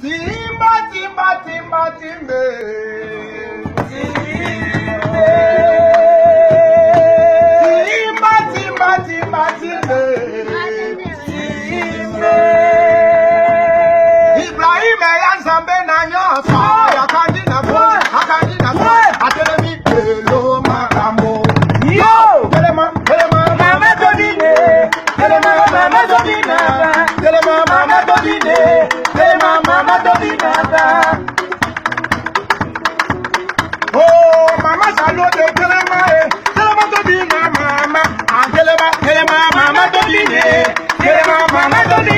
Timba, timba, timba, timbe. Timba, timba, timba, timbe. Ibrahim Yazambe na nyoso. Akandina boy, akandina boy. Atelemi pelo makamo. Yo, telema, mama todine. Telema, mama todine. Telema, mama todine. Telema, mama todine. Oh, mama salute telema, telema todine mama. Telema, mama todine. Telema, mama todine.